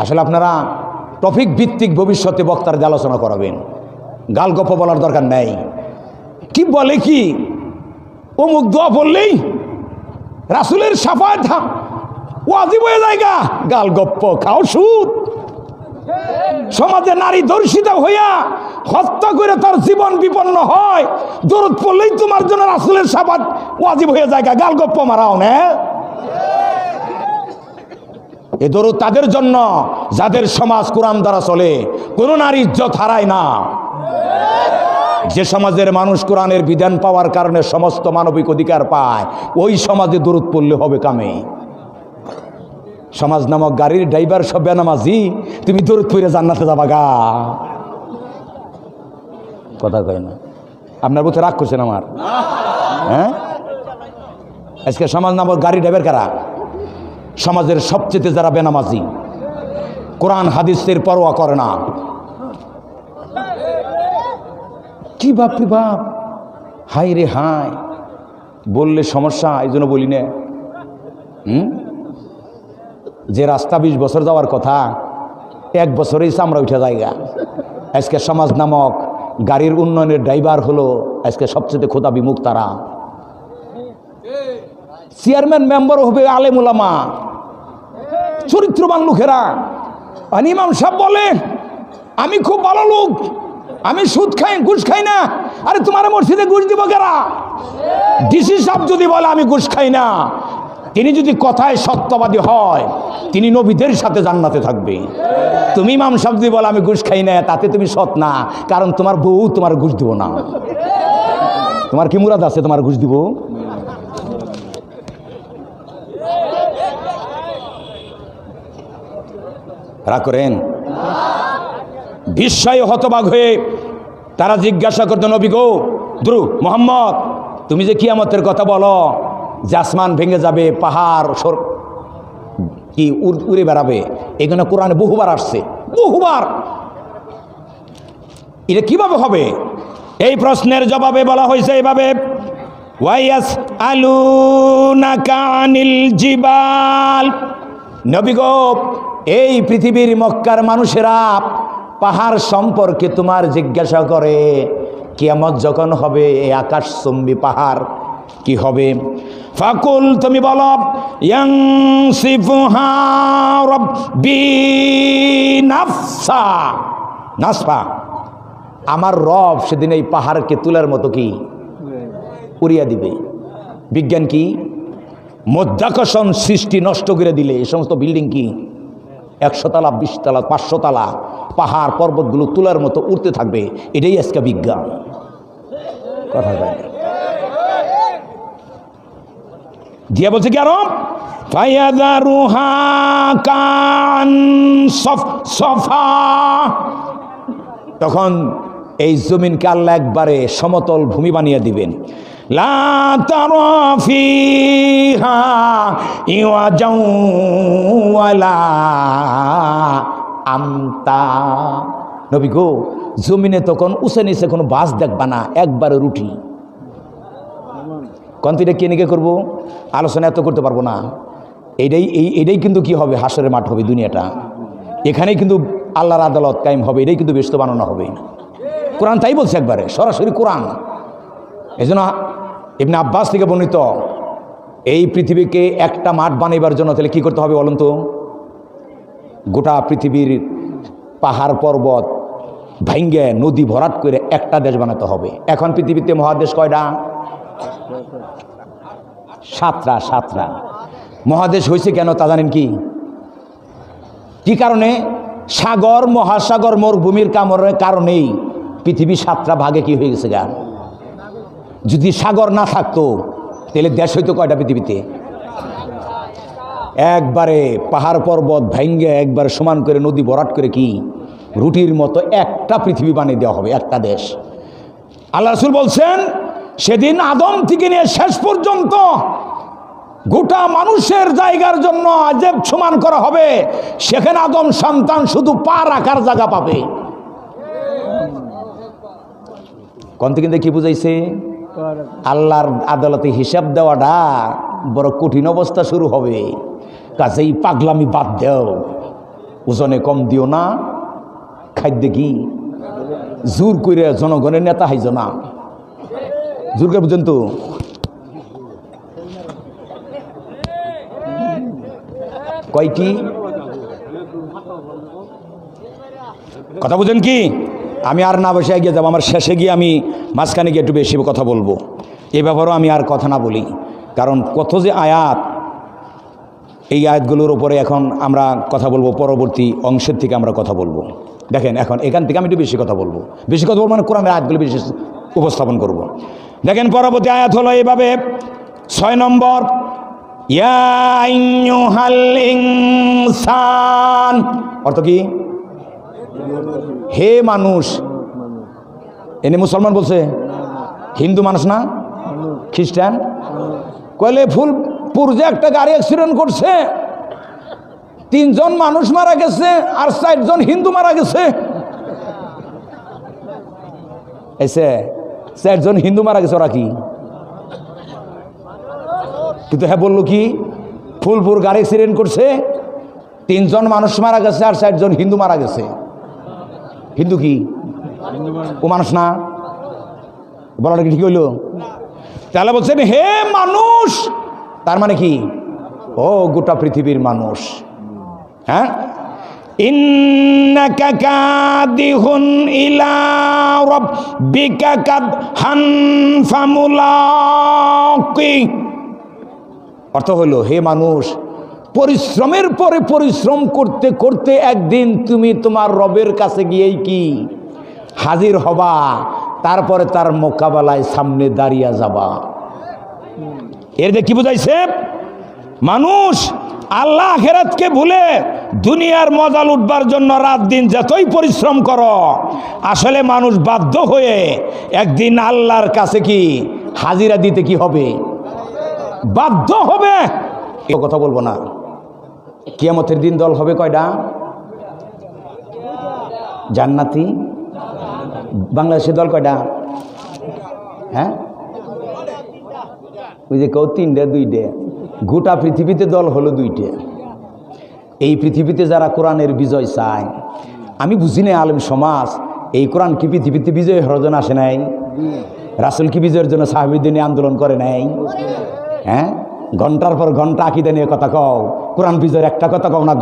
আসলে আপনারা টপিক ভিত্তিক ভবিষ্যতে বক্তার আলোচনা করাবেন, গাল গপ্প বলার দরকার নেই। কি বলে কি অমুক দোয়া বললেই রাসূলের শাফাত ওয়াজিব হয়ে জায়গা, গাল গপ্প খাও সুদ। সমাজে নারী ধর্ষিতা হইয়া হত্যা করে তার জীবন বিপন্ন হয়, দরুদ পড়লেই তোমার জন্য রাসূলের শাফাত ওয়াজিব হয়ে জায়গা, গাল গপ্প মারাও না। এ দরুদ তাদের জন্য যাদের সমাজ কোরআন দ্বারা চলে, কোনো নারী ইজ্জত হারায় না। যে সমাজের মানুষ কোরআনের বিধান পাওয়ার কারণে সমস্ত মানবিক অধিকার পায়, ওই সমাজে দরুদ পড়লে হবে কামে। সমাজ নামক গাড়ির ড্রাইভার সব বেনামাজি, তুমি দরুদ পড়ে জান্নাতে যাবা গা। কথা কয় না, আপনার বুঝে রাগ করছেন আমার? হ্যাঁ, আজকে সমাজ নামক গাড়ি ড্রাইভার কারা? সমাজের সবচেয়ে যারা বেনামাজি, কোরআন হাদিসের পরোয়া করে না। কি বাপ রে বাপ, হাই রে হাই, বললে সমস্যা, এই জন্য বলি না। যে রাস্তা 20 বছর যাওয়ার কথা 1 বছরেই চামড়া উঠে জায়গা। আজকে সমাজ নামক গাড়ির উন্নয়নের ড্রাইভার হলো আজকে সবচেয়ে খোদা বিমুখ তারা। চেয়ারম্যান মেম্বার হবে আলেম উলামা, চরিত্রবান লোকেরা। আর ইমাম সাহেব বলে আমি খুব ভালো লোক, আমি সুদ খাই ঘুষ খাই না। আরে তোমার মসজিদে ঘুষ দিব কারা? ডিসি সাহেব যদি বলে আমি ঘুষ খাই না, তিনি যদি কথায় সত্যবাদী হয়, তিনি নবীদের সাথে জান্নাতে থাকবে। তুমি ইমাম সাহেব যদি বলে আমি ঘুষ খাই না, তাতে তুমি সৎ না, কারণ তোমার বউ তোমার ঘুষ দিব না। তোমার কি মুরাদ আছে তোমার ঘুষ দিব? রাগ করেন? বিস্ময়ে হতবাক হয়ে তারা জিজ্ঞাসা করতো, নবী গো দ্রু মোহাম্মদ, তুমি যে কিয়ামতের কথা বলো, যে আসমান ভেঙে যাবে, পাহাড় কি উড়ে বেড়াবে, এখানে কোরআনে বহুবার আসছে, বহুবার। এটা কিভাবে হবে? এই প্রশ্নের জবাবে বলা হয়েছে এইভাবে, ওয়াইয়াস আলুনাকা আনিল জিবাল। নবী গো, এই পৃথিবীর মক্কার মানুষেরা পাহাড় সম্পর্কে তোমার জিজ্ঞাসা করে, কিয়ামত যখন হবে এই আকাশচুম্বী পাহাড় কি হবে? ফাকুল, তুমি বলো, ইয়ানসিফুহা রাব্বি নাফসা নাসফা, আমার রব সেদিন এই পাহাড়কে তুলার মতো কি উড়িয়ে দিবে। বিজ্ঞান কি? মধ্যাকর্ষণ সৃষ্টি নষ্ট করে দিলে এই সমস্ত বিল্ডিং কি 100 তলা 20 তলা 500 তলা পাহাড় পর্বতগুলো তুলার মতো উড়তে থাকবে। এটাই আজকে বিজ্ঞান। কথা বলে দিয়ে বলছে কি আরো, ফায়াদারুহা কান সফা, তখন এই জমিনকে আল্লাহ একবারে সমতল ভূমি বানিয়ে দিবেন। লা তারা ফিহা ইওয়াজাও ওয়ালা আমতা। নবী গো, জমিনে তখন উঁচে নিচে কোনো বাস দেখবা না, একবারে রুটি। কন্তিটা কে নিকে করবো, আলোচনা এত করতে পারবো না। এইটাই কিন্তু কি হবে, হাসরের মাঠ হবে দুনিয়াটা। এখানেই কিন্তু আল্লাহর আদালত কায়েম হবে, এটাই কিন্তু বেহেশত বানানো হবে। কোরআন তাই বলছে, একবারে সরাসরি কোরআন। এই জন্য ইবনে আব্বাস থেকে বর্ণিত, এই পৃথিবীকে একটা মাঠ বানাইবার জন্য তাহলে কি করতে হবে বলুন তো? গোটা পৃথিবীর পাহাড় পর্বত ভাঙ্গে নদী ভরাট করে একটা দেশ বানাতে হবে। এখন পৃথিবীতে মহাদেশ কয়টা? 7টা। মহাদেশ হয়েছে কেন তা জানেন কি? কি কারণে? সাগর, মহাসাগর, মরুভূমির কারণেই পৃথিবী 7টা ভাগে কি হয়ে গেছে গা। যদি সাগর না থাকতো তাহলে দেশ হইতো কয়টা পৃথিবীতে? একবারে পাহাড় পর্বত ভাঙ্গে একবারে সমান করে নদী ভরাট করে কি রুটির মতো একটা পৃথিবী বানিয়ে দেওয়া হবে, একটা দেশ। আল্লাহ রাসূল বলছেন, সেদিন আদম থেকে নিয়ে শেষ পর্যন্ত গোটা মানুষের জায়গার জন্য যে সমান করা হবে, সেখানে আদম সন্তান শুধু পা রাখার জায়গা পাবে। কোন থেকে কি বুঝাইছে? আল্লাহর আদালতে হিসাব দেওয়াটা বড় কঠিন অবস্থা শুরু হবে। কাজেই পাগলামি বাদ দাও, ওজনে কম দিও না, খাদ্যে কি জোর করে জনগণের নেতা হাইজ না, জোর করে বুঝেন তো। কয়টি কথা বুঝেন কি? আমি আর না বসে এগিয়ে যাবো, আমার শেষে গিয়ে আমি মাঝখানে গিয়ে একটু বেশি কথা বলবো। এ ব্যাপারেও আমি আর কথা না বলি, কারণ কত যে আয়াত, এই আয়াতগুলোর উপরে এখন আমরা কথা বলবো, পরবর্তী অংশের থেকে আমরা কথা বলবো। দেখেন এখন এখান থেকে আমি একটু বেশি কথা বলবো, বেশি কথা বলবো মানে কোরআনের আয়াতগুলো বেশি উপস্থাপন করব। দেখেন পরবর্তী আয়াত হলো এইভাবে 6 নম্বর, ইয়া আইয়ুহাল ইনসান, অর্থ কি? হে মানুষ। এনে মুসলমান বলছে, হিন্দু মানুষ না, খ্রিস্টান। কইলে ফুলপুর যে একটা গাড়ি অ্যাক্সিডেন্ট করছে, 3 জন মানুষ মারা গেছে আর 4 জন হিন্দু মারা গেছে। এসে 4 জন হিন্দু মারা গেছে, ওরা কি? কিন্তু হ্যাঁ বললো কি, ফুলপুর গাড়ি অ্যাক্সিডেন্ট করছে, 3 জন মানুষ মারা গেছে আর 4 জন হিন্দু মারা গেছে। হিন্দু কি? ও মানুষ না, বলাটা কি ঠিক হইল? তাহলে বলছেন হে মানুষ, তার মানে কি? ও গোটা পৃথিবীর মানুষ। হ্যাঁ, ইন্নাকা কাদিহুন ইলা রাব্বিকা কাদহান ফামুলাকি, অর্থ হলো হে মানুষ, পরিশ্রমের পরে পরিশ্রম করতে করতে একদিন তুমি তোমার রবের কাছে গিয়েই কি হাজির হবা, তারপরে তার মোকাবেলায় সামনে দাঁড়িয়ে যাবা। এর যে কি বুঝাইছে? মানুষ আল্লাহ আখিরাতকে ভুলে দুনিয়ার মজা লুটবার জন্য রাত দিন যতই পরিশ্রম করো, আসলে মানুষ বাধ্য হয়ে একদিন আল্লাহর কাছে কি হাজিরা দিতে কি হবে? বাধ্য হবে। কথা বলবো না। কিয়ামতের দিন দল হবে কয়টা? জান্নাতি। বাংলাদেশের দল কয়টা? হ্যাঁ, ওই যে কেউ 3টে 2টে, গোটা পৃথিবীতে দল হলো 2টে। এই পৃথিবীতে যারা কোরআনের বিজয় চায়, আমি বুঝি না আলেম সমাজ, এই কোরআন কি পৃথিবীতে বিজয় হওয়ার জন্য আসে নাই? রাসূল কি বিজয়ের জন্য সাহাবীদের নিয়ে আন্দোলন করে নাই? হ্যাঁ, ঘন্টার পর ঘন্টা আকীদা নিয়ে কথা কও, কোরআন বিজয়ের একটা কথা কও না।